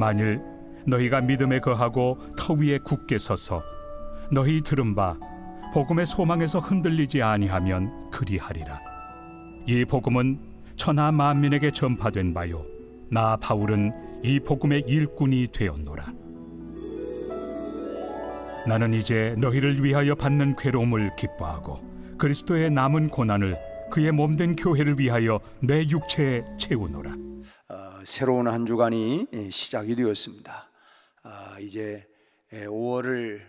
만일 너희가 믿음에 거하고 터 위에 굳게 서서 너희 들은 바 복음의 소망에서 흔들리지 아니하면 그리하리라. 이 복음은 천하 만민에게 전파된 바요 나 바울은 이 복음의 일꾼이 되었노라. 나는 이제 너희를 위하여 받는 괴로움을 기뻐하고 그리스도의 남은 고난을 그의 몸된 교회를 위하여 내 육체에 채우노라. 새로운 한 주간이 시작이 되었습니다. 이제 5월을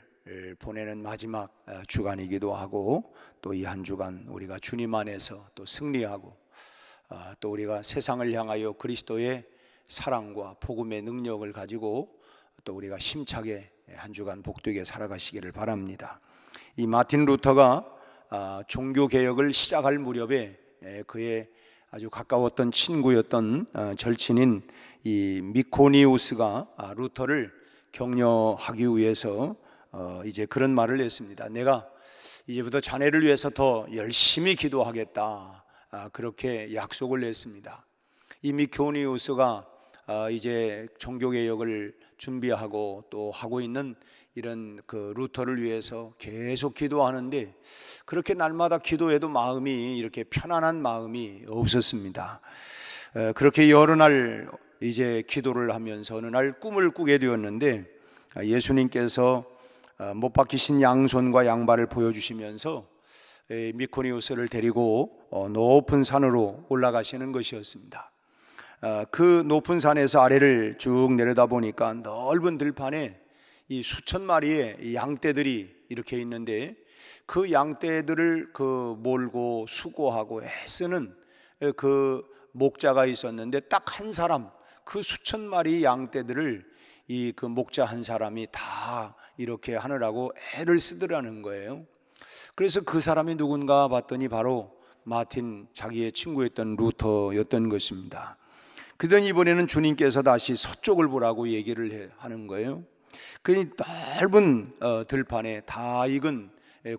보내는 마지막 주간이기도 하고, 또 이 한 주간 우리가 주님 안에서 또 승리하고, 또 우리가 세상을 향하여 그리스도의 사랑과 복음의 능력을 가지고 또 우리가 힘차게 한 주간 복되게 살아가시기를 바랍니다. 이 마틴 루터가 종교개혁을 시작할 무렵에 그의 아주 가까웠던 친구였던 절친인 이 미코니우스가 루터를 격려하기 위해서 이제 그런 말을 했습니다. 내가 이제부터 자네를 위해서 더 열심히 기도하겠다, 그렇게 약속을 했습니다. 이 미코니우스가 이제 종교개혁을 준비하고 또 하고 있는 이런 그 루터를 위해서 계속 기도하는데, 그렇게 날마다 기도해도 마음이 이렇게 편안한 마음이 없었습니다. 그렇게 여러 날 이제 기도를 하면서 어느 날 꿈을 꾸게 되었는데, 예수님께서 못 박히신 양손과 양발을 보여주시면서 미코니우스를 데리고 높은 산으로 올라가시는 것이었습니다. 그 높은 산에서 아래를 쭉 내려다 보니까 넓은 들판에 이 수천 마리의 양떼들이 이렇게 있는데, 그 양떼들을 몰고 수고하고 애쓰는 그 목자가 있었는데, 딱 한 사람, 그 수천 마리 양떼들을 이 그 목자 한 사람이 다 이렇게 하느라고 애를 쓰더라는 거예요. 그래서 그 사람이 누군가 봤더니 바로 마틴, 자기의 친구였던 루터였던 것입니다. 그러더니 이번에는 주님께서 다시 서쪽을 보라고 얘기를 하는 거예요. 그 넓은 들판에 다 익은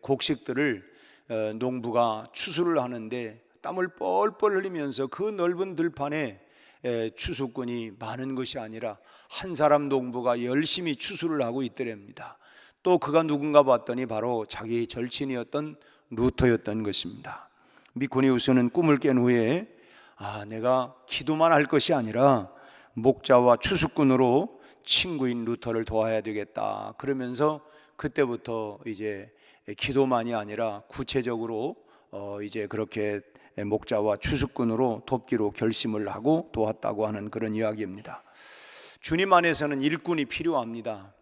곡식들을 농부가 추수를 하는데, 땀을 뻘뻘 흘리면서 그 넓은 들판에 추수꾼이 많은 것이 아니라 한 사람 농부가 열심히 추수를 하고 있더랍니다. 또 그가 누군가 봤더니 바로 자기 절친이었던 루터였던 것입니다. 미코니우스는 꿈을 깬 후에 내가 기도만 할 것이 아니라 목자와 추수꾼으로 친구인 루터를 도와야 되겠다, 그러면서 그때부터 이제 기도만이 아니라 구체적으로 이제 그렇게 목자와 추수꾼으로 돕기로 결심을 하고 도왔다고 하는 그런 이야기입니다. 주님 안에서는 일꾼이 필요합니다.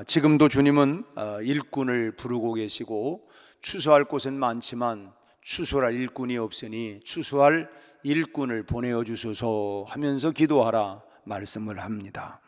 지금도 주님은 일꾼을 부르고 계시고, 추수할 곳은 많지만 추수할 일꾼이 없으니 추수할 일꾼을 보내어 주소서 하면서 기도하라 말씀을 합니다.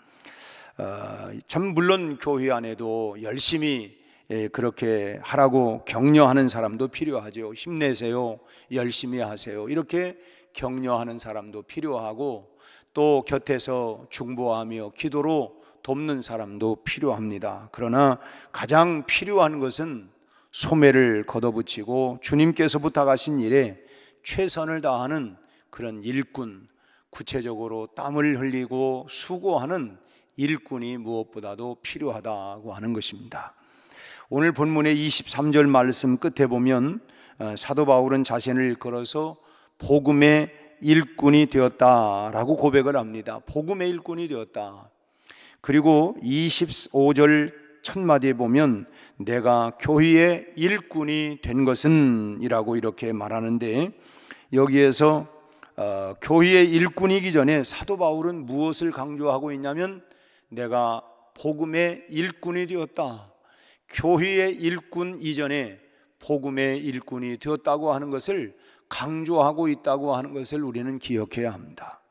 참 물론 교회 안에도 열심히 그렇게 하라고 격려하는 사람도 필요하죠. 힘내세요, 열심히 하세요, 이렇게 격려하는 사람도 필요하고, 또 곁에서 중보하며 기도로 돕는 사람도 필요합니다. 그러나 가장 필요한 것은 소매를 걷어붙이고 주님께서 부탁하신 일에 최선을 다하는 그런 일꾼, 구체적으로 땀을 흘리고 수고하는 일꾼이 무엇보다도 필요하다고 하는 것입니다. 오늘 본문의 23절 말씀 끝에 보면 사도 바울은 자신을 걸어서 복음의 일꾼이 되었다라고 고백을 합니다. 복음의 일꾼이 되었다. 그리고 25절 첫 마디에 보면 내가 교회의 일꾼이 된 것은 이라고 이렇게 말하는데, 여기에서 교회의 일꾼이기 전에 사도 바울은 무엇을 강조하고 있냐면, 내가 복음의 일꾼이 되었다, 교회의 일꾼 이전에 복음의 일꾼이 되었다고 하는 것을 강조하고 있다고 하는 것을 우리는 기억해야 합니다.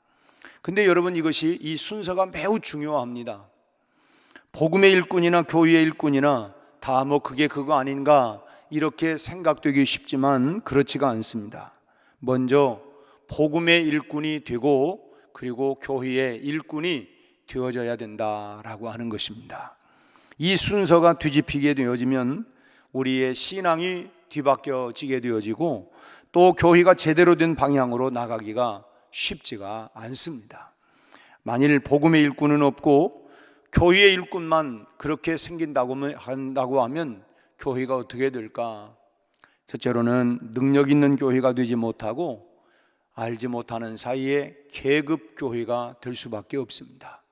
근데 여러분, 이것이 이 순서가 매우 중요합니다. 복음의 일꾼이나 교회의 일꾼이나 다 그게 그거 아닌가 이렇게 생각되기 쉽지만 그렇지가 않습니다. 먼저 복음의 일꾼이 되고, 그리고 교회의 일꾼이 되어져야 된다라고 하는 것입니다. 이 순서가 뒤집히게 되어지면 우리의 신앙이 뒤바뀌어지게 되어지고, 또 교회가 제대로 된 방향으로 나가기가 쉽지가 않습니다. 만일 복음의 일꾼은 없고 교회의 일꾼만 그렇게 한다고 하면 교회가 어떻게 될까? 첫째로는 능력 있는 교회가 되지 못하고 알지 못하는 사이에 계급 교회가 될 수밖에 없습니다.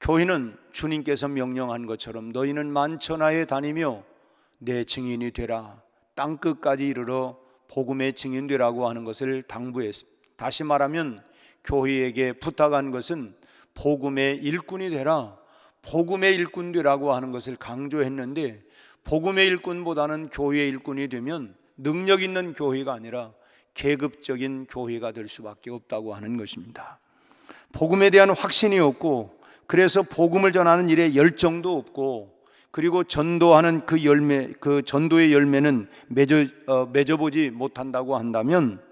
교회는 주님께서 명령한 것처럼 너희는 만천하에 다니며 내 증인이 되라, 땅끝까지 이르러 복음의 증인되라고 하는 것을 당부했습니다. 다시 말하면 교회에게 부탁한 것은 복음의 일꾼이 되라, 복음의 일꾼 되라고 하는 것을 강조했는데, 복음의 일꾼보다는 교회의 일꾼이 되면 능력 있는 교회가 아니라 계급적인 교회가 될 수밖에 없다고 하는 것입니다. 복음에 대한 확신이 없고, 그래서 복음을 전하는 일에 열정도 없고, 그리고 전도하는 그 열매, 그 전도의 열매는 맺어보지 못한다고 한다면,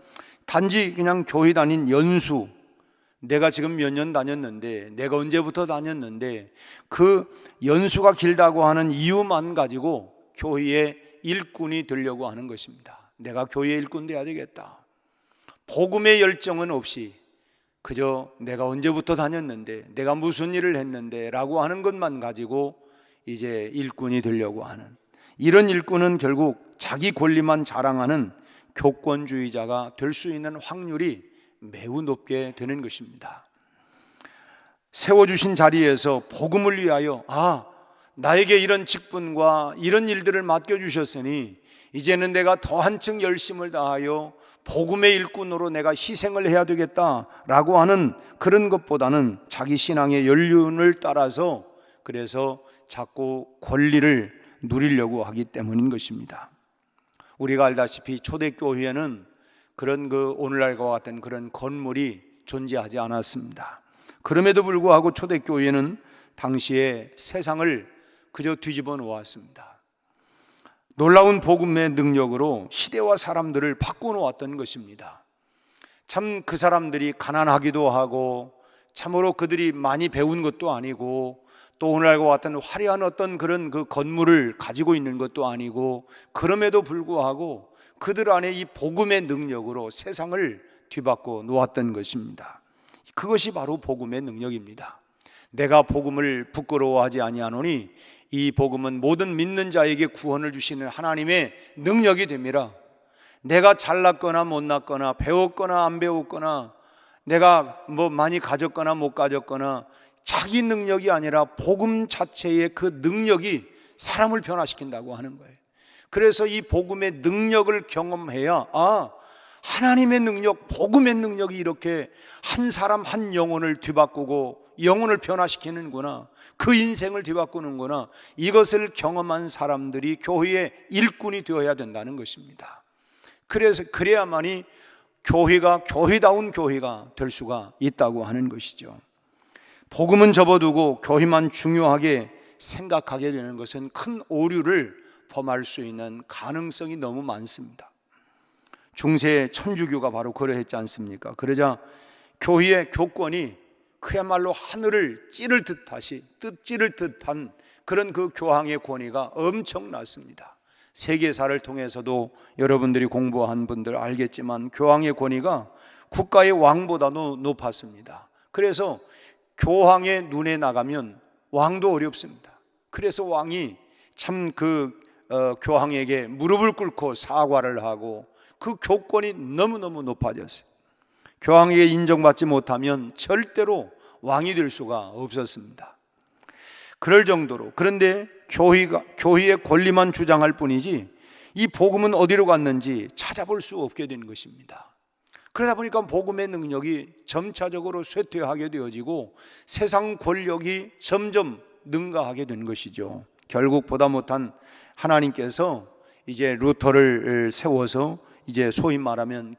단지 그냥 교회 다닌 연수, 내가 지금 몇 년 다녔는데, 내가 언제부터 다녔는데, 그 연수가 길다고 하는 이유만 가지고 교회의 일꾼이 되려고 하는 것입니다. 내가 교회의 일꾼 돼야 되겠다. 복음의 열정은 없이 그저 내가 언제부터 다녔는데, 내가 무슨 일을 했는데 라고 하는 것만 가지고 이제 일꾼이 되려고 하는, 이런 일꾼은 결국 자기 권리만 자랑하는 교권주의자가 될 수 있는 확률이 매우 높게 되는 것입니다. 세워주신 자리에서 복음을 위하여 나에게 이런 직분과 이런 일들을 맡겨주셨으니 이제는 내가 더 한층 열심을 다하여 복음의 일꾼으로 내가 희생을 해야 되겠다라고 하는 그런 것보다는 자기 신앙의 연륜을 따라서, 그래서 자꾸 권리를 누리려고 하기 때문인 것입니다. 우리가 알다시피 초대교회에는 그런 오늘날과 같은 그런 건물이 존재하지 않았습니다. 그럼에도 불구하고 초대교회는 당시에 세상을 그저 뒤집어 놓았습니다. 놀라운 복음의 능력으로 시대와 사람들을 바꿔놓았던 것입니다. 참 그 사람들이 가난하기도 하고, 참으로 그들이 많이 배운 것도 아니고, 또 오늘날과 같은 화려한 어떤 그런 그 건물을 가지고 있는 것도 아니고, 그럼에도 불구하고 그들 안에 이 복음의 능력으로 세상을 뒤바꿔 놓았던 것입니다. 그것이 바로 복음의 능력입니다. 내가 복음을 부끄러워하지 아니하노니 이 복음은 모든 믿는 자에게 구원을 주시는 하나님의 능력이 됨이라. 내가 잘났거나 못났거나 배웠거나 안 배웠거나 내가 많이 가졌거나 못 가졌거나 자기 능력이 아니라 복음 자체의 그 능력이 사람을 변화시킨다고 하는 거예요. 그래서 이 복음의 능력을 경험해야 하나님의 능력, 복음의 능력이 이렇게 한 사람 한 영혼을 뒤바꾸고 영혼을 변화시키는구나, 그 인생을 뒤바꾸는구나, 이것을 경험한 사람들이 교회의 일꾼이 되어야 된다는 것입니다. 그래서 그래야만이 교회가 교회다운 교회가 될 수가 있다고 하는 것이죠. 복음은 접어두고 교회만 중요하게 생각하게 되는 것은 큰 오류를 범할 수 있는 가능성이 너무 많습니다. 중세 천주교가 바로 그러했지 않습니까? 그러자 교회의 교권이 그야말로 하늘을 찌를 듯한 그런 그 교황의 권위가 엄청났습니다. 세계사를 통해서도 여러분들이 공부한 분들 알겠지만 교황의 권위가 국가의 왕보다도 높았습니다. 그래서 교황의 눈에 나가면 왕도 어렵습니다. 그래서 왕이 참 교황에게 무릎을 꿇고 사과를 하고, 그 교권이 너무너무 높아졌어요. 교황에게 인정받지 못하면 절대로 왕이 될 수가 없었습니다. 그럴 정도로. 그런데 교회의 권리만 주장할 뿐이지 이 복음은 어디로 갔는지 찾아볼 수 없게 된 것입니다. 그러다 보니까 복음의 능력이 점차적으로 쇠퇴하게 되어지고 세상 권력이 점점 능가하게 된 것이죠. 결국 보다 못한 하나님께서 이제 루터를 세워서 이제 소위 말하면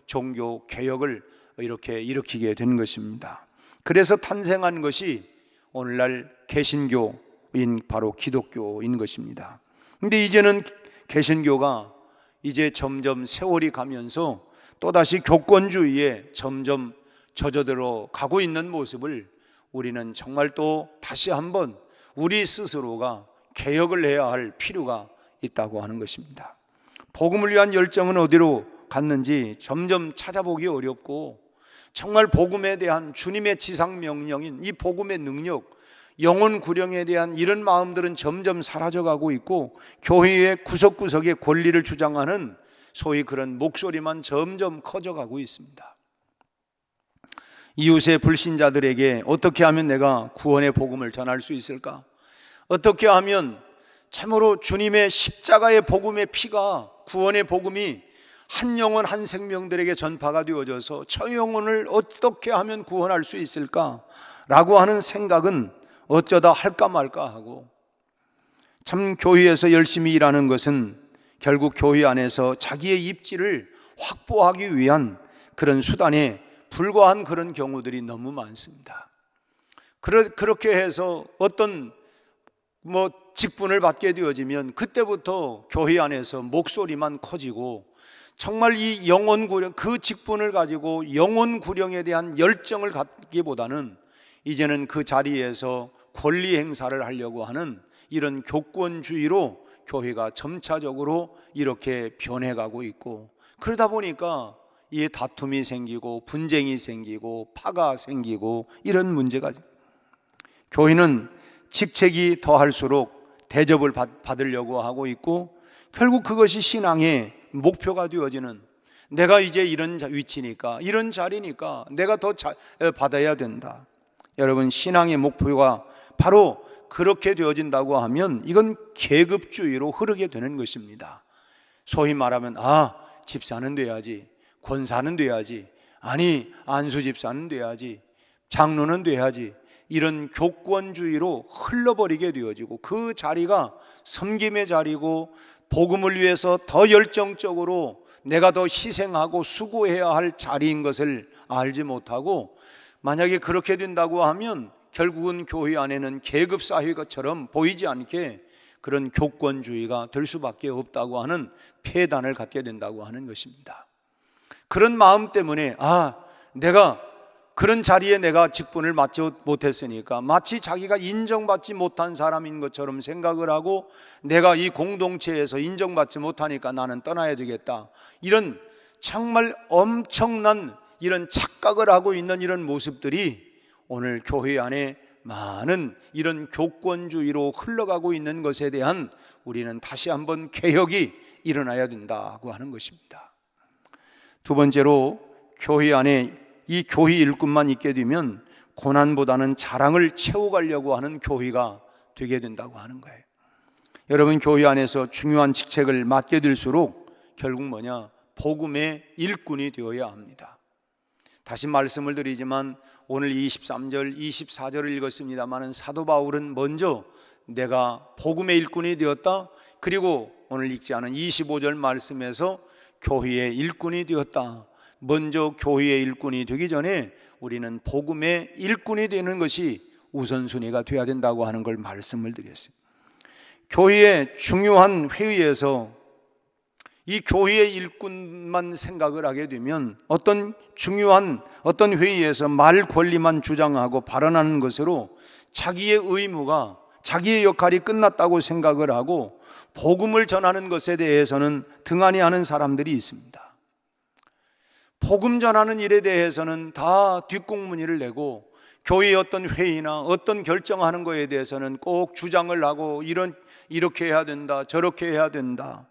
종교 개혁을 이렇게 일으키게 된 것입니다. 그래서 탄생한 것이 오늘날 개신교인 바로 기독교인 것입니다. 근데 이제는 개신교가 이제 점점 세월이 가면서 또다시 교권주의에 점점 젖어들어 가고 있는 모습을 우리는 정말 또 다시 한번 우리 스스로가 개혁을 해야 할 필요가 있다고 하는 것입니다. 복음을 위한 열정은 어디로 갔는지 점점 찾아보기 어렵고, 정말 복음에 대한 주님의 지상 명령인 이 복음의 능력, 영혼 구령에 대한 이런 마음들은 점점 사라져가고 있고, 교회의 구석구석에 권리를 주장하는 소위 그런 목소리만 점점 커져가고 있습니다. 이웃의 불신자들에게 어떻게 하면 내가 구원의 복음을 전할 수 있을까? 어떻게 하면 참으로 주님의 십자가의 복음의 피가, 구원의 복음이 한 영혼 한 생명들에게 전파가 되어져서 저 영혼을 어떻게 하면 구원할 수 있을까? 라고 하는 생각은 어쩌다 할까 말까 하고, 참 교회에서 열심히 일하는 것은 결국 교회 안에서 자기의 입지를 확보하기 위한 그런 수단에 불과한 그런 경우들이 너무 많습니다. 그렇게 해서 어떤 직분을 받게 되어지면 그때부터 교회 안에서 목소리만 커지고, 정말 이 영혼 구령, 그 직분을 가지고 영혼 구령에 대한 열정을 갖기보다는 이제는 그 자리에서 권리 행사를 하려고 하는 이런 교권주의로 교회가 점차적으로 이렇게 변해가고 있고, 그러다 보니까 이 다툼이 생기고 분쟁이 생기고 파가 생기고 이런 문제가, 교회는 직책이 더할수록 대접을 받으려고 하고 있고, 결국 그것이 신앙의 목표가 되어지는, 내가 이제 이런 위치니까, 이런 자리니까 내가 더 받아야 된다. 여러분, 신앙의 목표가 바로 그렇게 되어진다고 하면 이건 계급주의로 흐르게 되는 것입니다. 소위 말하면 집사는 돼야지, 권사는 돼야지, 아니 안수 집사는 돼야지, 장로는 돼야지, 이런 교권주의로 흘러버리게 되어지고, 그 자리가 섬김의 자리고 복음을 위해서 더 열정적으로 내가 더 희생하고 수고해야 할 자리인 것을 알지 못하고, 만약에 그렇게 된다고 하면 결국은 교회 안에는 계급사회처럼 보이지 않게 그런 교권주의가 될 수밖에 없다고 하는 폐단을 갖게 된다고 하는 것입니다. 그런 마음 때문에 내가 그런 자리에 내가 직분을 맡지 못했으니까 마치 자기가 인정받지 못한 사람인 것처럼 생각을 하고, 내가 이 공동체에서 인정받지 못하니까 나는 떠나야 되겠다, 이런 정말 엄청난 이런 착각을 하고 있는 이런 모습들이 오늘 교회 안에 많은 이런 교권주의로 흘러가고 있는 것에 대한 우리는 다시 한번 개혁이 일어나야 된다고 하는 것입니다. 두 번째로, 교회 안에 이 교회 일꾼만 있게 되면 고난보다는 자랑을 채워가려고 하는 교회가 되게 된다고 하는 거예요. 여러분, 교회 안에서 중요한 직책을 맡게 될수록 결국 복음의 일꾼이 되어야 합니다. 다시 말씀을 드리지만 오늘 23절, 24절을 읽었습니다만 사도 바울은 먼저 내가 복음의 일꾼이 되었다, 그리고 오늘 읽지 않은 25절 말씀에서 교회의 일꾼이 되었다. 먼저 교회의 일꾼이 되기 전에 우리는 복음의 일꾼이 되는 것이 우선순위가 되어야 된다고 하는 걸 말씀을 드렸어요. 교회의 중요한 회의에서 이 교회의 일꾼만 생각을 하게 되면 어떤 회의에서 말 권리만 주장하고 발언하는 것으로 자기의 의무가, 자기의 역할이 끝났다고 생각을 하고 복음을 전하는 것에 대해서는 등한히 하는 사람들이 있습니다. 복음 전하는 일에 대해서는 다 뒷공문의를 내고, 교회의 어떤 회의나 어떤 결정하는 것에 대해서는 꼭 주장을 하고 이렇게 해야 된다, 저렇게 해야 된다.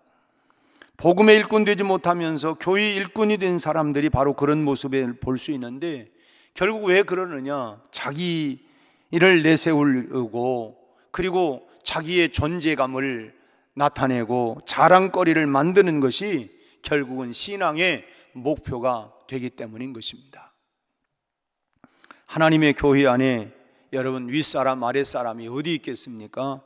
복음의 일꾼 되지 못하면서 교회 일꾼이 된 사람들이 바로 그런 모습을 볼 수 있는데, 결국 왜 그러느냐? 자기를 내세우고, 그리고 자기의 존재감을 나타내고 자랑거리를 만드는 것이 결국은 신앙의 목표가 되기 때문인 것입니다. 하나님의 교회 안에 여러분, 윗사람 아랫사람이 어디 있겠습니까?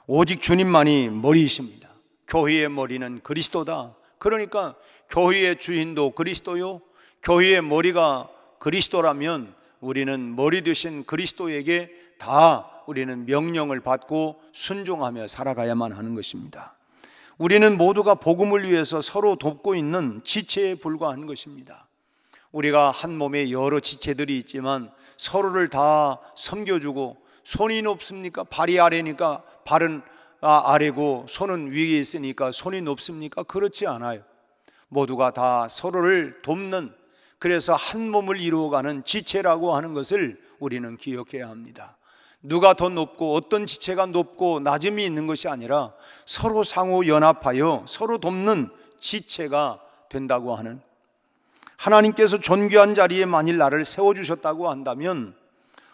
오직 주님만이 머리이십니다. 교회의 머리는 그리스도다. 그러니까 교회의 주인도 그리스도요, 교회의 머리가 그리스도라면 우리는 머리 되신 그리스도에게 다 우리는 명령을 받고 순종하며 살아가야만 하는 것입니다. 우리는 모두가 복음을 위해서 서로 돕고 있는 지체에 불과한 것입니다. 우리가 한 몸에 여러 지체들이 있지만 서로를 다 섬겨주고, 손이 높습니까? 발이 아래니까 발은 아래고 손은 위에 있으니까 손이 높습니까? 그렇지 않아요. 모두가 다 서로를 돕는 그래서 한 몸을 이루어가는 지체라고 하는 것을 우리는 기억해야 합니다. 누가 더 높고 어떤 지체가 높고 낮음이 있는 것이 아니라 서로 상호 연합하여 서로 돕는 지체가 된다고 하는, 하나님께서 존귀한 자리에 만일 나를 세워주셨다고 한다면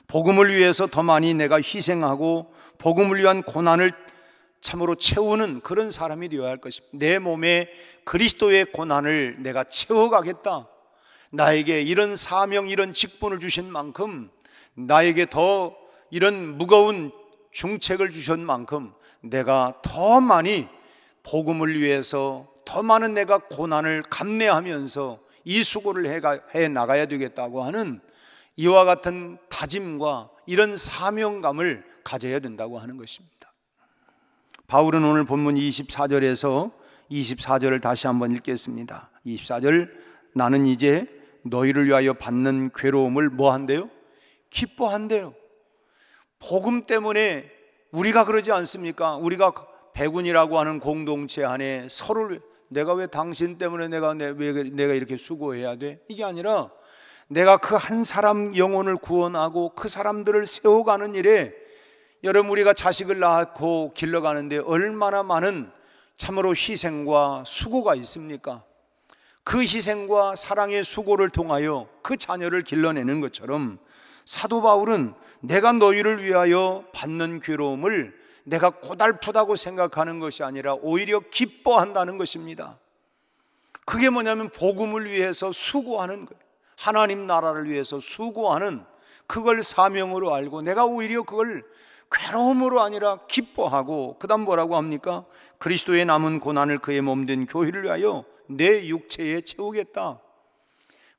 복음을 위해서 더 많이 내가 희생하고 복음을 위한 고난을 참으로 채우는 그런 사람이 되어야 할 것입니다. 내 몸에 그리스도의 고난을 내가 채워가겠다, 나에게 이런 사명, 이런 직분을 주신 만큼, 나에게 더 이런 무거운 중책을 주신 만큼 내가 더 많이 복음을 위해서 더 많은 내가 고난을 감내하면서 이 수고를 해 나가야 되겠다고 하는 이와 같은 다짐과 이런 사명감을 가져야 된다고 하는 것입니다. 바울은 오늘 본문 24절에서 24절을 다시 한번 읽겠습니다. 24절, 나는 이제 너희를 위하여 받는 괴로움을 뭐 한대요? 기뻐한대요. 복음 때문에 우리가 그러지 않습니까? 우리가 백운이라고 하는 공동체 안에 서로를, 내가 왜 당신 때문에 내가 이렇게 수고해야 돼? 이게 아니라 내가 그 한 사람 영혼을 구원하고 그 사람들을 세워가는 일에, 여러분 우리가 자식을 낳고 길러가는데 얼마나 많은 참으로 희생과 수고가 있습니까? 그 희생과 사랑의 수고를 통하여 그 자녀를 길러내는 것처럼 사도 바울은 내가 너희를 위하여 받는 괴로움을 내가 고달프다고 생각하는 것이 아니라 오히려 기뻐한다는 것입니다. 그게 뭐냐면 복음을 위해서 수고하는 거예요. 하나님 나라를 위해서 수고하는, 그걸 사명으로 알고 내가 오히려 그걸 괴로움으로 아니라 기뻐하고, 그 다음 뭐라고 합니까? 그리스도의 남은 고난을 그의 몸된 교회를 위하여 내 육체에 채우겠다.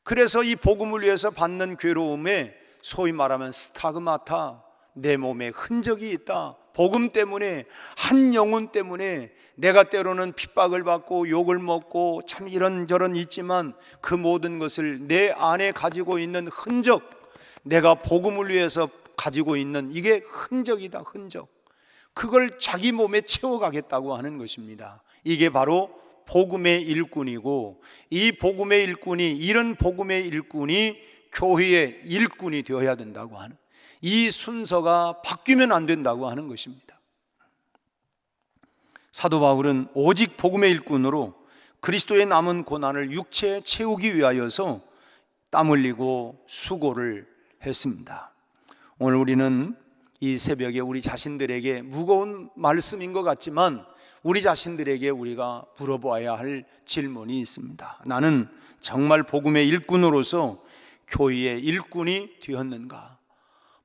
그래서 이 복음을 위해서 받는 괴로움에 소위 말하면 스타그마타, 내 몸에 흔적이 있다. 복음 때문에, 한 영혼 때문에 내가 때로는 핍박을 받고 욕을 먹고 참 이런저런 있지만 그 모든 것을 내 안에 가지고 있는 흔적, 내가 복음을 위해서 가지고 있는 이게 흔적이다, 흔적. 그걸 자기 몸에 채워가겠다고 하는 것입니다. 이게 바로 복음의 일꾼이고, 이 복음의 일꾼이, 이런 복음의 일꾼이 교회의 일꾼이 되어야 된다고 하는, 이 순서가 바뀌면 안 된다고 하는 것입니다. 사도 바울은 오직 복음의 일꾼으로 그리스도의 남은 고난을 육체에 채우기 위하여서 땀 흘리고 수고를 했습니다. 오늘 우리는 이 새벽에 우리 자신들에게 무거운 말씀인 것 같지만 우리 자신들에게 우리가 물어봐야 할 질문이 있습니다. 나는 정말 복음의 일꾼으로서 교회의 일꾼이 되었는가?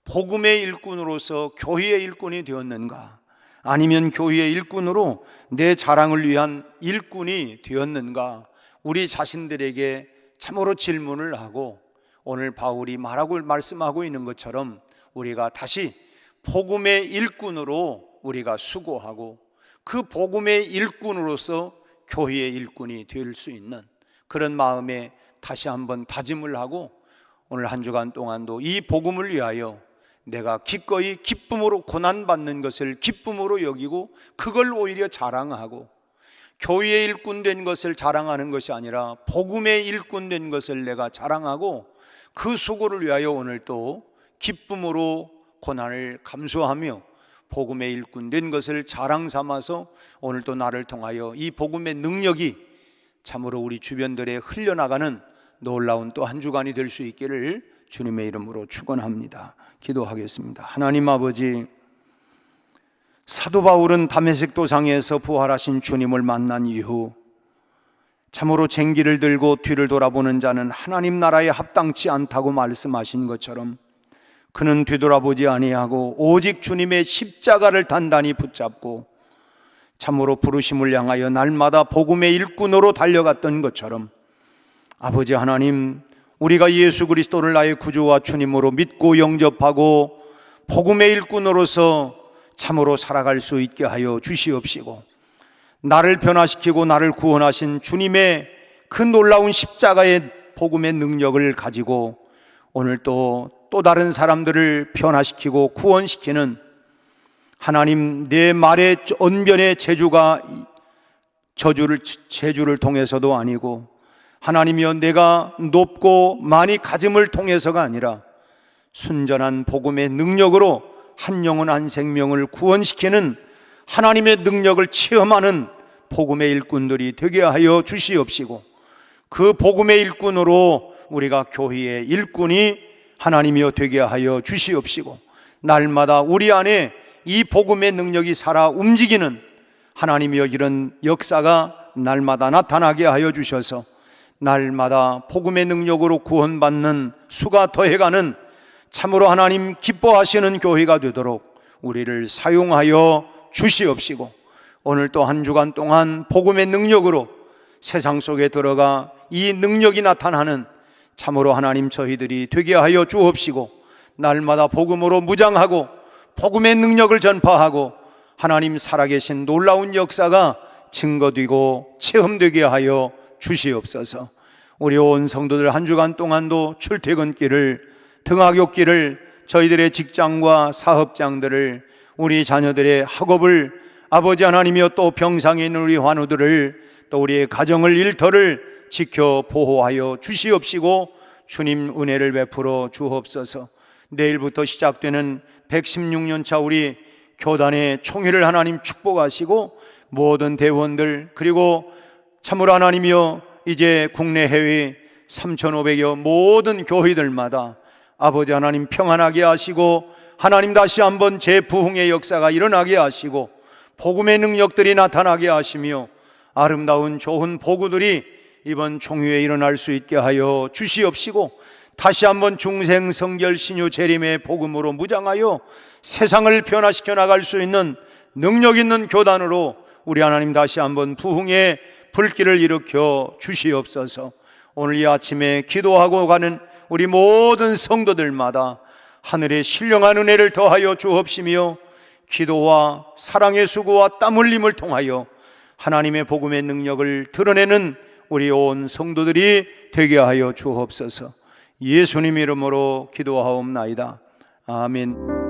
복음의 일꾼으로서 교회의 일꾼이 되었는가? 아니면 교회의 일꾼으로 내 자랑을 위한 일꾼이 되었는가? 우리 자신들에게 참으로 질문을 하고, 오늘 바울이 말씀하고 있는 것처럼 우리가 다시 복음의 일꾼으로 우리가 수고하고 그 복음의 일꾼으로서 교회의 일꾼이 될 수 있는 그런 마음에 다시 한번 다짐을 하고, 오늘 한 주간 동안도 이 복음을 위하여 내가 기꺼이 기쁨으로 고난받는 것을 기쁨으로 여기고 그걸 오히려 자랑하고, 교회의 일꾼 된 것을 자랑하는 것이 아니라 복음의 일꾼 된 것을 내가 자랑하고 그 수고를 위하여 오늘 또 기쁨으로 고난을 감수하며 복음의 일꾼 된 것을 자랑 삼아서 오늘 또 나를 통하여 이 복음의 능력이 참으로 우리 주변들에 흘려나가는 놀라운 또 한 주간이 될 수 있기를 주님의 이름으로 축원합니다. 기도하겠습니다. 하나님 아버지, 사도 바울은 다메섹 도상에서 부활하신 주님을 만난 이후 참으로 쟁기를 들고 뒤를 돌아보는 자는 하나님 나라에 합당치 않다고 말씀하신 것처럼 그는 뒤돌아보지 아니하고 오직 주님의 십자가를 단단히 붙잡고 참으로 부르심을 향하여 날마다 복음의 일꾼으로 달려갔던 것처럼, 아버지 하나님, 우리가 예수 그리스도를 나의 구주와 주님으로 믿고 영접하고 복음의 일꾼으로서 참으로 살아갈 수 있게 하여 주시옵시고, 나를 변화시키고 나를 구원하신 주님의 그 놀라운 십자가의 복음의 능력을 가지고 오늘 또 다른 사람들을 변화시키고 구원시키는, 하나님 내 말의 언변의 재주가 제주를 통해서도 아니고 하나님이여, 내가 높고 많이 가짐을 통해서가 아니라 순전한 복음의 능력으로 한 영혼 한 생명을 구원시키는 하나님의 능력을 체험하는 복음의 일꾼들이 되게 하여 주시옵시고, 그 복음의 일꾼으로 우리가 교회의 일꾼이 하나님이여 되게 하여 주시옵시고, 날마다 우리 안에 이 복음의 능력이 살아 움직이는 하나님이여 이런 역사가 날마다 나타나게 하여 주셔서 날마다 복음의 능력으로 구원받는 수가 더해가는 참으로 하나님 기뻐하시는 교회가 되도록 우리를 사용하여 주시옵시고, 오늘 또 한 주간 동안 복음의 능력으로 세상 속에 들어가 이 능력이 나타나는 참으로 하나님 저희들이 되게 하여 주옵시고, 날마다 복음으로 무장하고 복음의 능력을 전파하고 하나님 살아계신 놀라운 역사가 증거되고 체험되게 하여 주시옵소서. 우리 온 성도들 한 주간 동안도 출퇴근길을, 등하굣길을, 저희들의 직장과 사업장들을, 우리 자녀들의 학업을, 아버지 하나님이여 또 병상에 있는 우리 환우들을, 또 우리의 가정을, 일터를 지켜 보호하여 주시옵시고 주님 은혜를 베풀어 주옵소서. 내일부터 시작되는 116년차 우리 교단의 총회를 하나님 축복하시고, 모든 대원들, 그리고 참으로 하나님이여 이제 국내 해외 3,500여 모든 교회들마다 아버지 하나님 평안하게 하시고, 하나님 다시 한번 재부흥의 역사가 일어나게 하시고 복음의 능력들이 나타나게 하시며 아름다운 좋은 보고들이 이번 총회에 일어날 수 있게 하여 주시옵시고, 다시 한번 중생 성결 신유 재림의 복음으로 무장하여 세상을 변화시켜 나갈 수 있는 능력 있는 교단으로 우리 하나님 다시 한번 부흥의 불길을 일으켜 주시옵소서. 오늘 이 아침에 기도하고 가는 우리 모든 성도들마다 하늘의 신령한 은혜를 더하여 주옵시며, 기도와 사랑의 수고와 땀 흘림을 통하여 하나님의 복음의 능력을 드러내는 우리 온 성도들이 되게 하여 주옵소서. 예수님 이름으로 기도하옵나이다. 아멘.